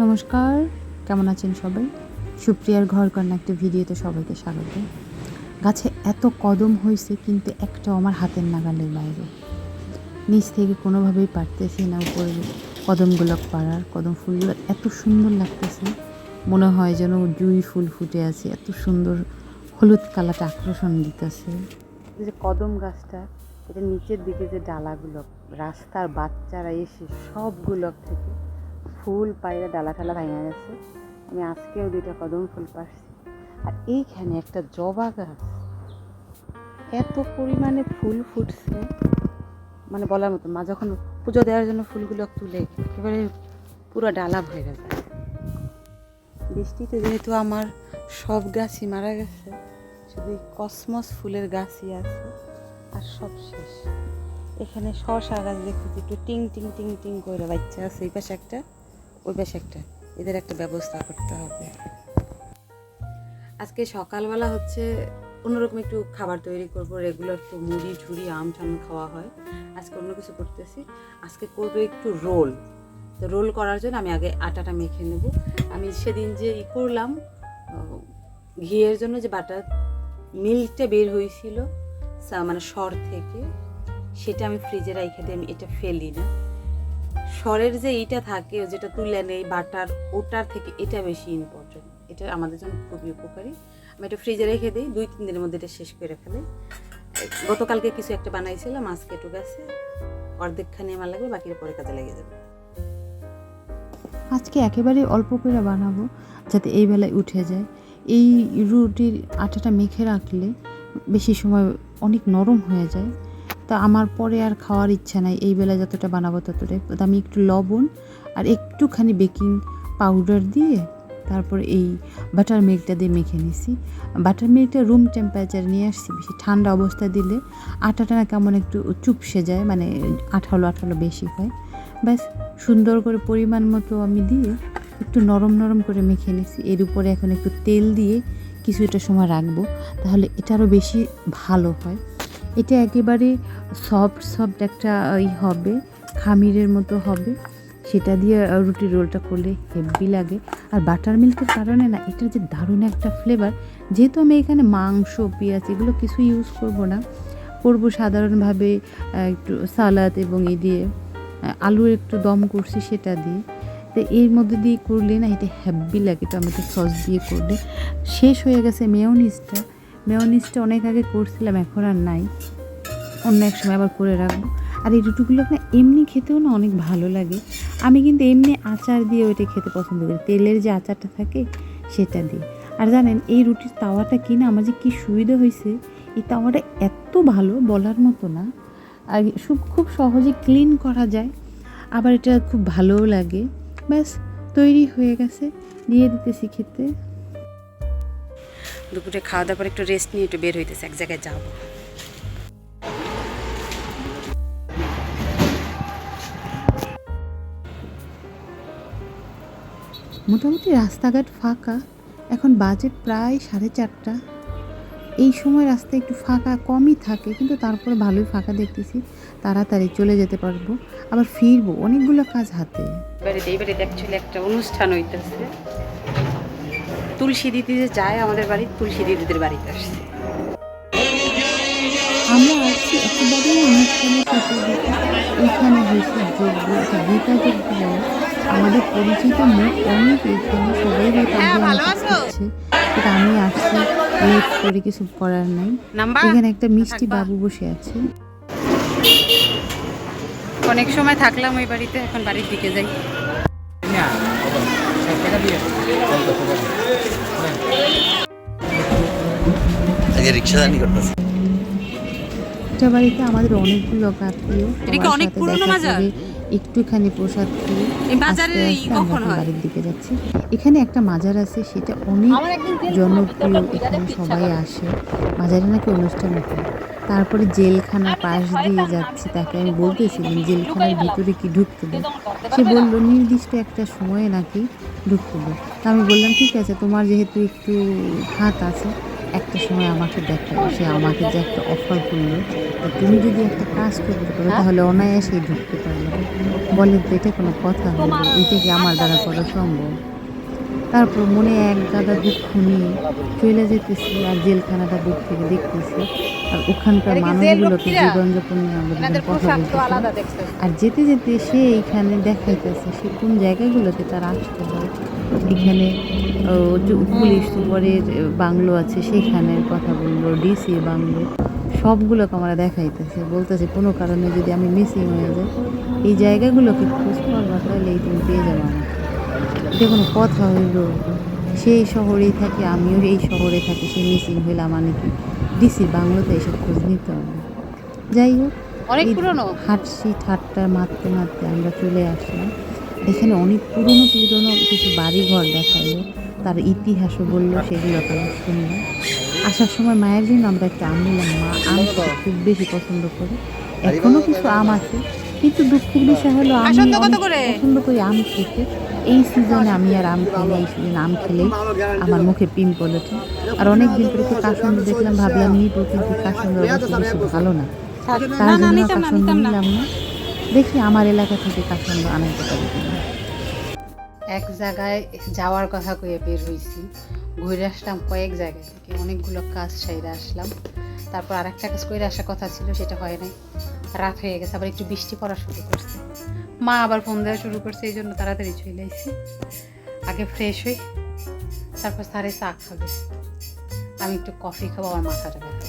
নমস্কার, কেমন আছেন সবাই? সুপ্রিয়ার ঘর কন্যা একটা ভিডিওতে সবাইকে স্বাগত। গাছে এত কদম হয়েছে কিন্তু একটাও আমার হাতের নাগালের বাইরে। নিচ থেকে কোনোভাবেই পারতেছি না উপরে কদমগুলো পাড়ার। কদম ফুলগুলো এত সুন্দর লাগতেছে, মনে হয় যেন জুঁই ফুল ফুটে আছে। এত সুন্দর হলুদ কালারটা আকর্ষণ দিতেছে। যে কদম গাছটা, এটা নিচের দিকে যে ডালাগুলো, রাস্তার বাচ্চারা এসে সবগুলো থেকে ফুল পাইরা ডালা ঠালা ভাঙা গেছে। আমি আজকেও 2টা কদম ফুল পারছি। আর এইখানে একটা জবা গাছ, এত পরিমাণে ফুল ফুটছে মানে বলার মতো। মা যখন পুজো দেওয়ার জন্য ফুলগুলো তুলে একেবারে পুরো ডালা ভরে যায়। বৃষ্টিতে যেহেতু আমার সব গাছই মারা গেছে, শুধু কসমস ফুলের গাছই আছে আর সব শেষ। এখানে শসা গাছ দেখতেছি একটু টিং টিং টিং টিং করে বাচ্চা আছে। এই পাশে একটা, ওই পাশে একটা, এদের একটা ব্যবস্থা করতে হবে। আজকে সকালবেলা হচ্ছে অন্যরকম একটু খাবার তৈরি করবো। রেগুলার তো মুড়ি ঝুড়ি আম টাম খাওয়া হয়, আজকে অন্য কিছু করতেছি। আজকে করবো একটু রোল। তো রোল করার জন্য আমি আগে আটাটা মেখে নেব। আমি সেদিন যে করলাম ঘিয়ের জন্য যে বাটার মিল্কটা বের হয়েছিল মানে সর থেকে, সেটা আমি ফ্রিজে রেখে দিই। আমি এটা ফেলি না। সরের যে এইটা থাকে যেটা তুলে নেই বাটার, ওটার থেকে এটা বেশি ইম্পর্টেন্ট। এটা আমাদের জন্য খুবই উপকারী। আমি এটা ফ্রিজে রেখে দিই, 2-3 দিনের মধ্যে এটা শেষ করে ফেলে। গতকালকে কিছু একটা বানাইছিলাম, আজকে একটু গেছে, অর্ধেকখানি আমার লাগবে, বাকিটা পরে কাজে লেগে যাবে। আজকে একেবারে অল্প করে বানাবো যাতে এই বেলায় উঠে যায়। এই রুটির আটাটা মেখে রাখলে বেশি সময় অনেক নরম হয়ে যায়। তা আমার পরে আর খাওয়ার ইচ্ছা নাই, এই বেলা যতটা বানাবো ততটাই। আমি একটু লবণ আর একটুখানি বেকিং পাউডার দিয়ে তারপরে এই বাটার মিল্কটা দিয়ে মেখে নিছি। বাটার মিল্কটা রুম টেম্পারেচার নিয়ে আসছি। বেশি ঠান্ডা অবস্থায় দিলে আটাটা না কেমন একটু চুপসে যায়, মানে আঠালো আঠালো বেশি হয়। ব্যাস সুন্দর করে পরিমাণ মতো আমি দিয়ে একটু নরম নরম করে মেখে নিছি। এর উপরে এখন একটু তেল দিয়ে কিছুটা সময় রাখবো, তাহলে এটা আরও বেশি ভালো হয়। এটা একেবারে সফট একটা হবে, খামিরের মতো হবে। সেটা দিয়ে রুটি রোলটা করলে হেভি লাগে। আর বাটার মিল্কের কারণে না এটার যে দারুণ একটা ফ্লেভার। যেহেতু আমি এখানে মাংস পেঁয়াজ এগুলো কিছু ইউজ করব না, করব সাধারণভাবে একটু সালাদ এবং এই দিয়ে আলু একটু দম করছি সেটা দিয়ে। তো এর মধ্যে দিয়ে করলে না এটা হেভি লাগে। টমেটো সস দিয়ে করলে। শেষ হয়ে গেছে মেয়োনিজটা অনেক আগে করছিলাম, এখন আর নাই, অন্য এক সময় আবার করে রাখবো। আর এই রুটিগুলো না এমনি খেতেও না অনেক ভালো লাগে। আমি কিন্তু এমনি আচার দিয়ে ওইটা খেতে পছন্দ করি, তেলের যে আচারটা থাকে সেটা দিয়ে। আর জানেন এই রুটির তাওয়াটা কিনা আমার যে কী সুবিধা হয়েছে, এই তাওয়াটা এত ভালো বলার মতো না। আর খুব সহজে ক্লিন করা যায়, আবার এটা খুব ভালোও লাগে। ব্যাস তৈরি হয়ে গেছে, দিয়ে দিতেছি খেতে। দুপুরে খাওয়া দাওয়ার পর একটু রেস্ট নিয়ে একটু বের হইতেছে, এক জায়গায় যাবো। মোটামুটি রাস্তাঘাট ফাঁকা, এখন বাজে প্রায় 4:30। এই সময় রাস্তা একটু ফাঁকা কমই থাকে, কিন্তু তারপরে ভালোই ফাঁকা দেখতেছি। তাড়াতাড়ি চলে যেতে পারবো, আবার ফিরবো, অনেকগুলো কাজ হাতে। এই বাড়িতে অ্যাকচুয়ালি একটা অনুষ্ঠান হইতেছে। তুলসী দিদি যে যায় আমাদের বাড়ি, তুলসী দিদিদের বাড়িতে আসছে। আমরা আসছি একেবারেই অনুষ্ঠানের সাথে। এখানে হয়েছে যোগ্য, এটা গীতা যোগ্য বলে। আমাদের পরিচিত মুখ অনেক, এখানে সবাই হয়তো করছে, কিন্তু আমি আসছি লেট করে, কিছু করার নাই। এখানে একটা মিষ্টি বাবু বসে আছে। অনেক সময় থাকলাম ওই বাড়িতে, এখন বাড়ির দিকে যাই। এটা বাড়িতে আমাদের অনেকগুলো আত্মীয়, একটুখানি প্রসাদ খেয়ে বাড়ির দিকে যাচ্ছি। এখানে একটা মাজার আছে, সেটা অনেক জনপ্রিয়, এখানে সবাই আসে। মাজারে নাকি অনুষ্ঠান হয়। তারপরে জেলখানার পাশ দিয়ে যাচ্ছি, তাকে আমি বলতেছিলাম জেলখানার ভিতরে কি ঢুকতে দেয়। সে বললো নির্দিষ্ট একটা সময়ে নাকি ঢুকতে দেয়। তা আমি বললাম ঠিক আছে, তোমার যেহেতু একটু হাত আছে একটা সময় আমাকে দেখে, সে আমাকে যে একটা অফার করলো, তুমি যদি একটা কাজ করতে পারো তাহলে অনায়াসেই ঢুকতে পারবে। বলে তো এটা কোনো কথা হলো? ওইটা কি আমার দ্বারা করা সম্ভব? তারপর মনে এক গাদা দুঃখ নিয়ে চলে যেতেছি, আর জেলখানাটা দূর থেকে দেখতেছি, আর ওখানকার মানুষগুলোকে জীবনযাপন নিয়ে আমরা দুজন কথা বলতেছি। আর যেতে যেতে সে এইখানে দেখাইতেছে সে কোন জায়গাগুলোতে তার আসতে হয়। এখানে পুলিশ সুপারের বাংলো আছে, সেখানের কথা বললো, ডিসি বাংলো, সবগুলোকে আমরা দেখাইতেছে। বলতেছে কোনো কারণে যদি আমি মিসিং হয়ে যাই, এই জায়গাগুলোকে খোঁজ করবা, তাহলেই তুমি পেয়ে যাবো আমাকে। এটা কোনো কথা হইল? সেই শহরেই থাকি, আমিও এই শহরে থাকি, সে মিসিং হইলাম মানে কি ডিসির বাংলোতে এসব খোঁজ নিতে হবে? যাই হোক, অনেক এই পুরনো হাঁটছি, ঠাট্টা মারতে মারতে আমরা চলে আসলাম। এখানে অনেক পুরনো পুরনো কিছু বাড়িঘর দেখাইলো, তার ইতিহাসও বললো, সেগুলো আমরা শুনলাম। আসার সময় মায়ের জন্য আমরা একটা আম নিলাম। মা আম খেতে খুব বেশি পছন্দ করে, এখনও কিছু আম আছে, কিন্তু দুঃখের বিষয় হলো আমি আসন্দ কত অনেক করে? পছন্দ করি আম খেতে। এই সিজনে আমি আর আম খাই না, এই সিজনে আম খেলেই আমার মুখে পিম্পল ওঠে। আর অনেক দিন পরে একটু কাসন্দ দেখলাম, ভাবলাম নিব, কিন্তু কাসন্দ অবশ্য বেশি ভালো না, তার জন্য কাসন্দ নিলাম না। দেখি আমার এলাকা থেকে কাসন্দ আনাইতে পারি কিনা। এক জায়গায় যাওয়ার কথা কয়ে বের হয়েছি, ঘুরে আসলাম কয়েক জায়গায় থেকে, অনেকগুলো কাজ সাইরে আসলাম। তারপর আরেকটা কাজ করে আসার কথা ছিল, সেটা হয় নাই, রাত হয়ে গেছে, আবার একটু বৃষ্টি পড়া শুরু করছে। মা আবার ফোন দেওয়া শুরু করছে, এই জন্য তাড়াতাড়ি চলে এসেছি। আগে ফ্রেশ হই, তারপর স্যারে চা খাবে, আমি একটু কফি খাবো, আমার মাথাটা ব্যথা।